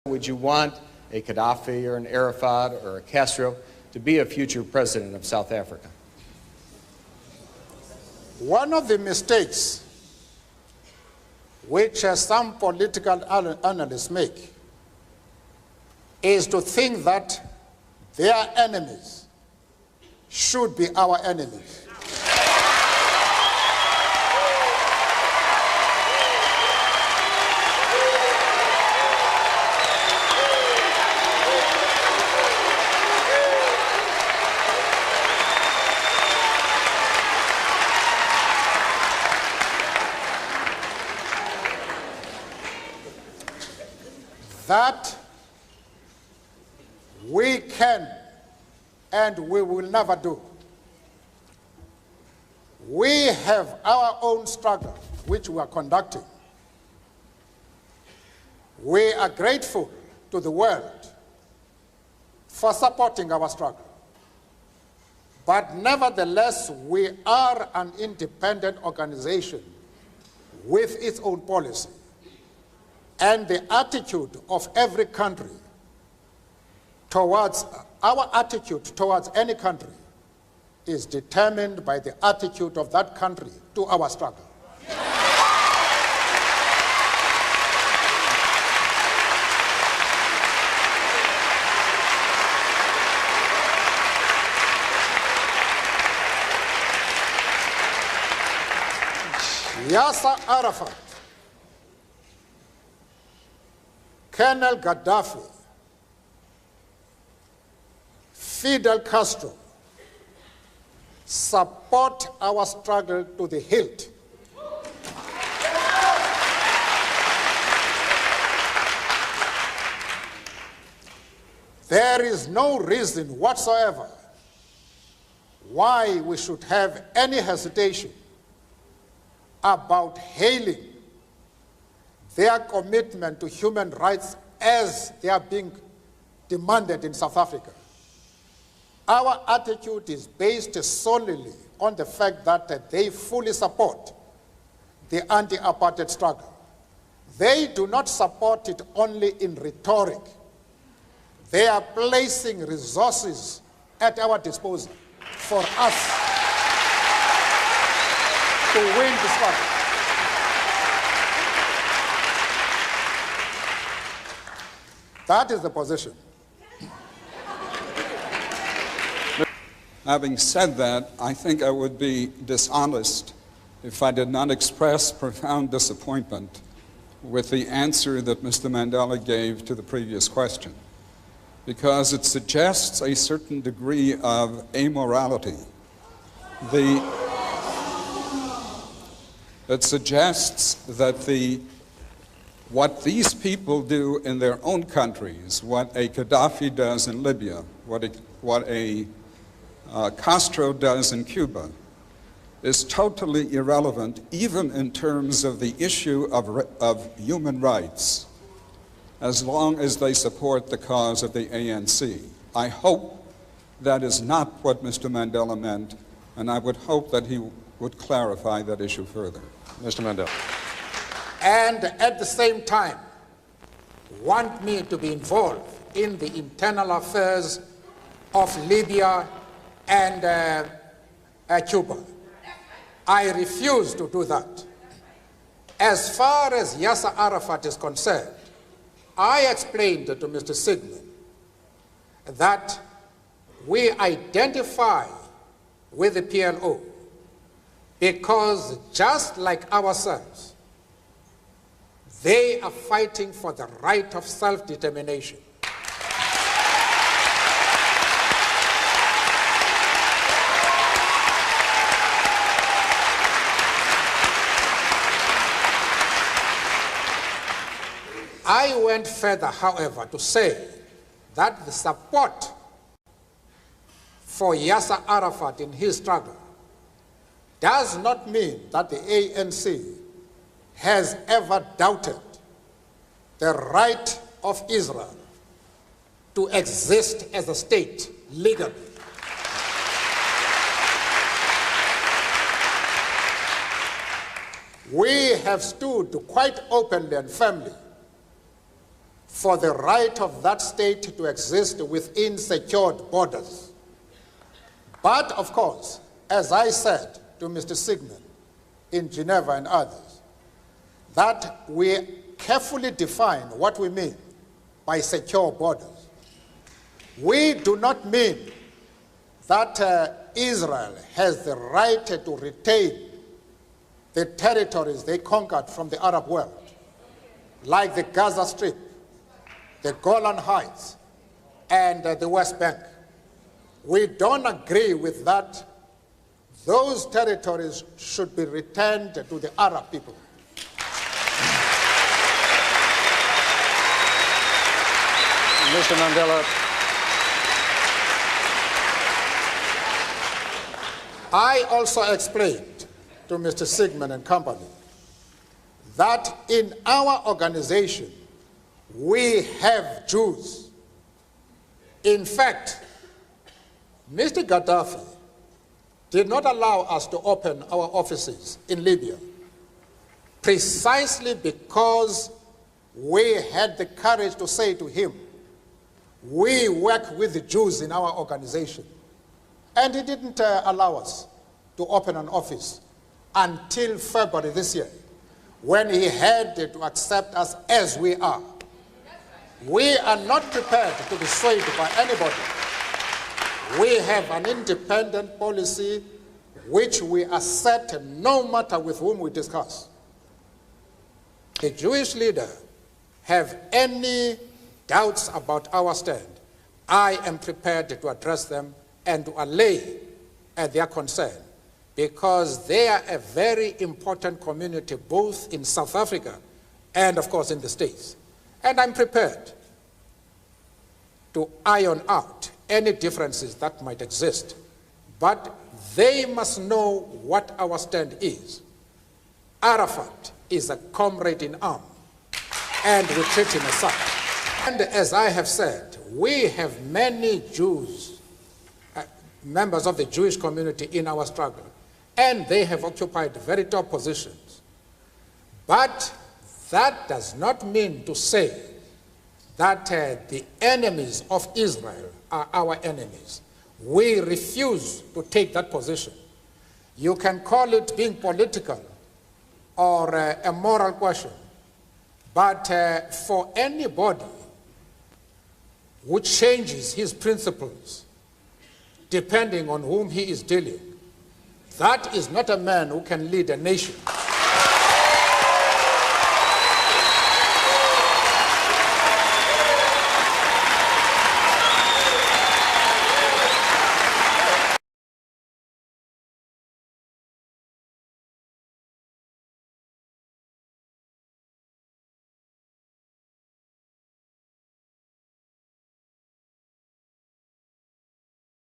Would you want a Gaddafi or an Arafat or a Castro to be a future president of South Africa? One of the mistakes which some political analysts make is to think that their enemies should be our enemies. That we can and we will never do. We have our own struggle, which we are conducting. We are grateful to the world for supporting our struggle. But nevertheless, we are an independent organization with its own policy. And the attitude of every country towards, our attitude towards any country is determined by the attitude of that country to our struggle. Yasser Arafat, Colonel Gaddafi, Fidel Castro support our struggle to the hilt. There is no reason whatsoever why we should have any hesitation about hailing their commitment to human rights as they are being demanded in South Africa. Our attitude is based solely on the fact that they fully support the anti-apartheid struggle. They do not support it only in rhetoric. They are placing resources at our disposal for us to win the struggle. That is the position. Having said that, I think I would be dishonest if I did not express profound disappointment with the answer that Mr. Mandela gave to the previous question, because it suggests a certain degree of amorality. It suggests that what these people do in their own countries, what a Gaddafi does in Libya, what a Castro does in Cuba, is totally irrelevant, even in terms of the issue of human rights, as long as they support the cause of the ANC. I hope that is not what Mr. Mandela meant, and I would hope that he would clarify that issue further. Mr. Mandela. And at the same time, want me to be involved in the internal affairs of Libya and Cuba. I refuse to do that. As far as Yasser Arafat is concerned, I explained to Mr. Sigmund that we identify with the PLO because just like ourselves, they are fighting for the right of self-determination. I went further, however, to say that the support for Yasser Arafat in his struggle does not mean that the ANC has ever doubted the right of Israel to exist as a state legally. We have stood quite openly and firmly for the right of that state to exist within secured borders. But, of course, as I said to Mr. Sigmund in Geneva and others, that we carefully define what we mean by secure borders. We do not mean that Israel has the right to retain the territories they conquered from the Arab world, like the Gaza Strip, the Golan Heights, and the West Bank. We don't agree with that. Those territories should be returned to the Arab people. Mr. Mandela, I also explained to Mr. Sigmund and company that in our organization we have Jews. In fact, Mr. Gaddafi did not allow us to open our offices in Libya precisely because we had the courage to say to him, we work with the Jews in our organization. And he didn't allow us to open an office until February this year, when he had to accept us as we are. We are not prepared to be swayed by anybody. We have an independent policy which we assert no matter with whom we discuss. The Jewish leader have any doubts about our stand, I am prepared to address them and to allay their concern, because they are a very important community both in South Africa and, of course, in the States. And I'm prepared to iron out any differences that might exist. But they must know what our stand is. Arafat is a comrade in arms, and we treat him as such. And as I have said, we have many Jews, members of the Jewish community in our struggle, and they have occupied very top positions. But that does not mean to say that the enemies of Israel are our enemies. We refuse to take that position. You can call it being political or a moral question, but for anybody who changes his principles depending on whom he is dealing, that is not a man who can lead a nation.